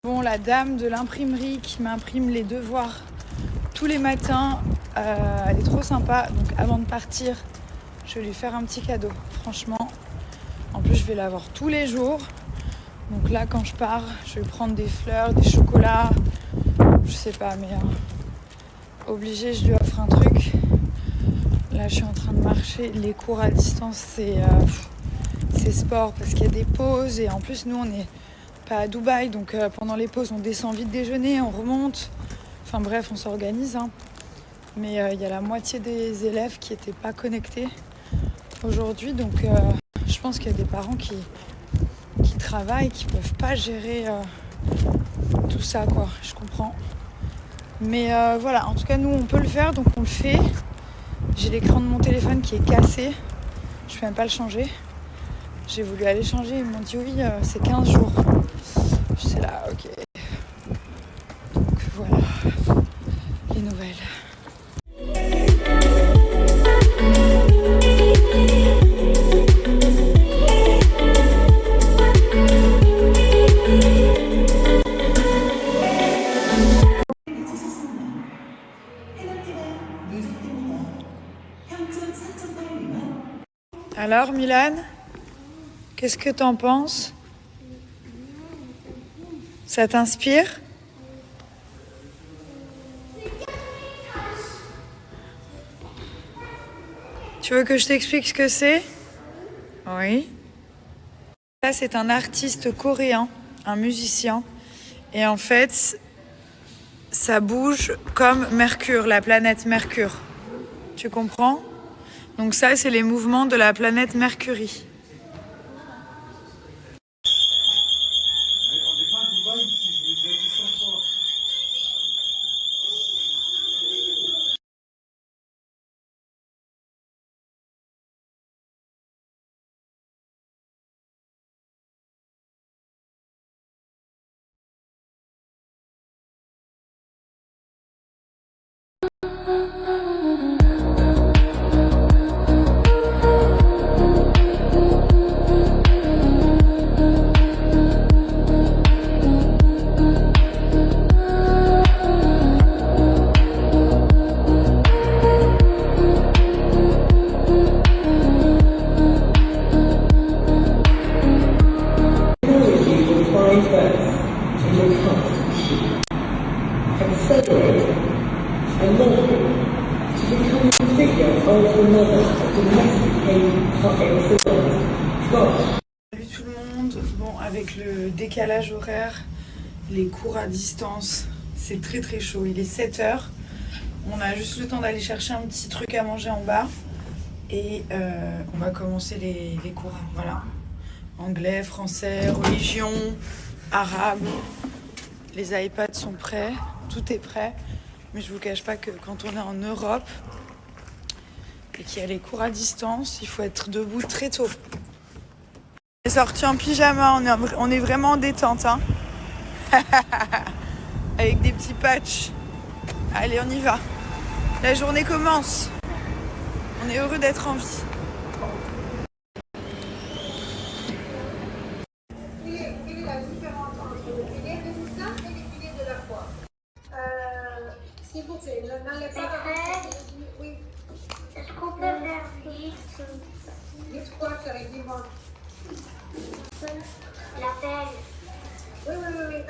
Bon, la dame de l'imprimerie qui m'imprime les devoirs tous les matins, elle est trop sympa. Donc avant de partir, je vais lui faire un petit cadeau, franchement. En plus, je vais la voir tous les jours. Donc là, quand je pars, je vais prendre des fleurs, des chocolats. Je sais pas, mais obligé, je lui offre un truc. Là, je suis en train de marcher. Les cours à distance, c'est sport parce qu'il y a des pauses. Et en plus, nous, on n'est pas à Dubaï. Donc pendant les pauses, on descend vite déjeuner, on remonte. Enfin bref, on s'organise. Mais il y a la moitié des élèves qui n'étaient pas connectés aujourd'hui. Donc je pense qu'il y a des parents qui travaillent, qui ne peuvent pas gérer tout ça, quoi. Je comprends. Mais voilà, en tout cas, nous, on peut le faire, donc on le fait. J'ai l'écran de mon téléphone qui est cassé. Je ne peux même pas le changer. J'ai voulu aller changer. Ils m'ont dit oui, c'est 15 jours. J'étais là, ok. Donc voilà, les nouvelles. Alors Milan, qu'est-ce que t'en penses? Ça t'inspire? Tu veux que je t'explique ce que c'est? Oui. Ça, c'est un artiste coréen, un musicien. Et en fait, ça bouge comme Mercure, la planète Mercure. Tu comprends? Donc ça, c'est les mouvements de la planète Mercury. Salut tout le monde. Bon, avec le décalage horaire, les cours à distance, c'est très très chaud. Il est 7h. On a juste le temps d'aller chercher un petit truc à manger en bas. Et on va commencer les cours. Voilà. Anglais, français, religion, arabe. Les iPads sont prêts. Tout est prêt. Mais je vous cache pas que quand on est en Europe et qu'il y a les cours à distance, il faut être debout très tôt. On est sorti en pyjama, on est vraiment en détente. Avec des petits patchs. Allez, on y va. La journée commence. On est heureux d'être en vie. Quelle est la différence entre le filet de l'islam et les filets de la foi? S'il vous plaît, n'allez pas... Oui. Est-ce qu'on peut faire vite? Dites quoi, chérie, dis-moi. L'appel. Oui,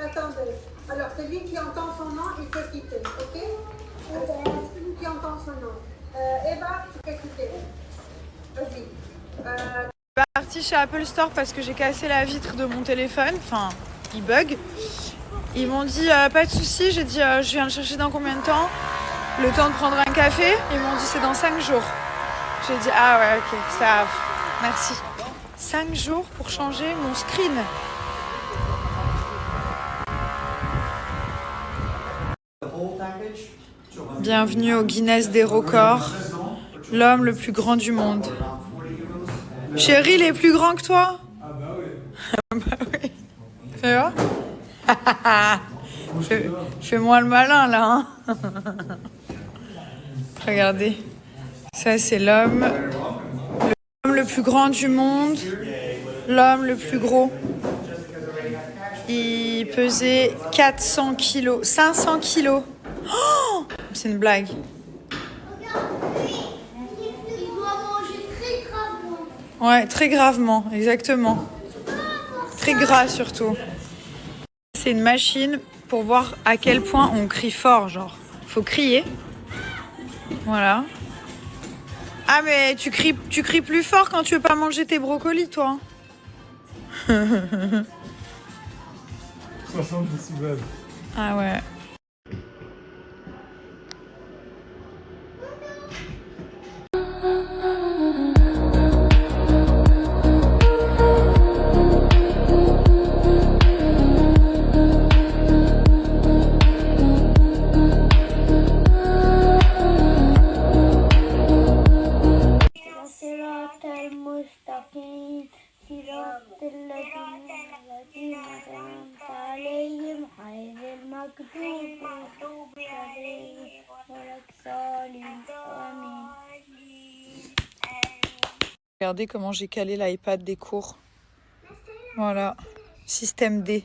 attendez. Alors, celui qui entend son nom, il peut quitter, ok? Celui qui entend son nom. Eva, tu peux quitter. Vas-y. Je suis partie chez Apple Store parce que j'ai cassé la vitre de mon téléphone. Enfin, il bug. Ils m'ont dit pas de soucis. J'ai dit je viens le chercher dans combien de temps? Le temps de prendre un café. Ils m'ont dit c'est dans 5 jours. J'ai dit ah ouais, ok, ça va. Merci. 5 jours pour changer mon screen. Bienvenue au Guinness des records. L'homme le plus grand du monde. Chérie, il est plus grand que toi? Ah bah oui. Bah oui. Fais voir. Fais-moi le malin là. Regardez. Ça c'est l'homme le plus grand du monde. L'homme le plus gros. Il pesait 400 kilos, 500 kilos. Oh, c'est une blague. Il doit manger très gravement. Ouais, très gravement, exactement. Très gras surtout. C'est une machine pour voir à quel point on crie fort, genre. Faut crier. Voilà. Ah mais tu cries plus fort quand tu veux pas manger tes brocolis, toi. 60 décibels. Ah ouais. صراط المستقيم صراط الذين أنعمت عليهم غير المغضوب عليهم ولا الضالين آمين. Regardez comment j'ai calé l'iPad des cours. Voilà, système D.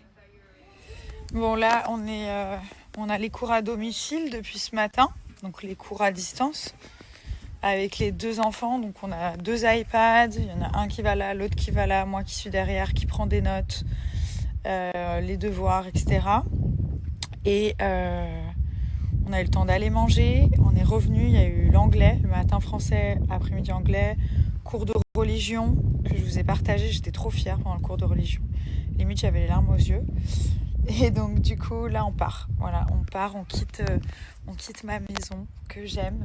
Bon là, on a les cours à domicile depuis ce matin, donc les cours à distance, avec les 2 enfants. Donc on a 2 iPads, il y en a un qui va là, l'autre qui va là, moi qui suis derrière, qui prend des notes, les devoirs, etc. Et on a eu le temps d'aller manger, on est revenu, il y a eu l'anglais, le matin français, après-midi anglais, cours de religion que je vous ai partagé, j'étais trop fière pendant le cours de religion. Limite j'avais les larmes aux yeux. Et donc du coup là on part. Voilà, on part, on quitte ma maison que j'aime,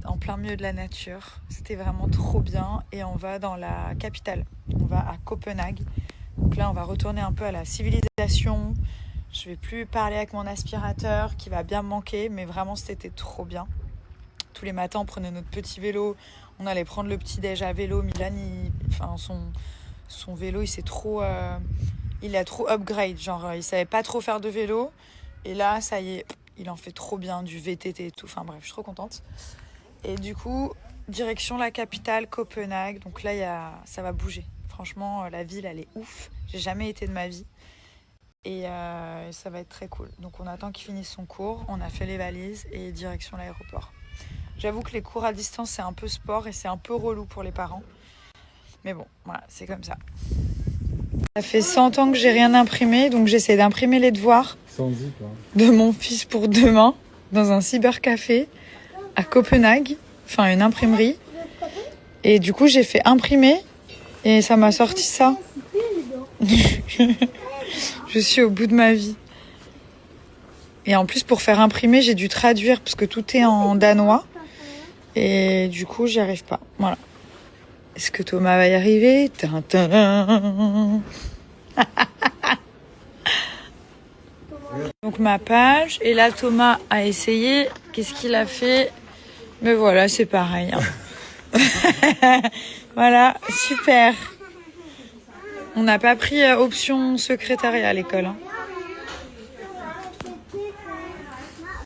en plein milieu de la nature. C'était vraiment trop bien et on va dans la capitale. On va à Copenhague. Donc là on va retourner un peu à la civilisation. Je vais plus parler avec mon aspirateur qui va bien me manquer, mais vraiment c'était trop bien. Tous les matins on prenait notre petit vélo, on allait prendre le petit déj à vélo. Milan, son vélo il a trop upgrade, genre il savait pas trop faire de vélo et là ça y est, il en fait trop bien, du VTT et tout, enfin bref, je suis trop contente. Et du coup, direction la capitale, Copenhague, donc là ça va bouger. Franchement, la ville elle est ouf, j'ai jamais été de ma vie et ça va être très cool. Donc on attend qu'il finisse son cours, on a fait les valises et direction l'aéroport. J'avoue que les cours à distance c'est un peu sport et c'est un peu relou pour les parents, mais bon, voilà, c'est comme ça. Ça fait 100 ans que j'ai rien imprimé, donc j'essaie d'imprimer les devoirs 110 quoi. de mon fils pour demain dans un cybercafé à Copenhague, enfin une imprimerie. Et du coup j'ai fait imprimer et ça m'a sorti ça. Je suis au bout de ma vie. Et en plus pour faire imprimer j'ai dû traduire parce que tout est en danois et du coup j'y arrive pas. Voilà. Est-ce que Thomas va y arriver? Donc ma page, et là Thomas a essayé, qu'est-ce qu'il a fait? Mais voilà, c'est pareil. Hein. Voilà, super. On n'a pas pris option secrétariat à l'école. Hein.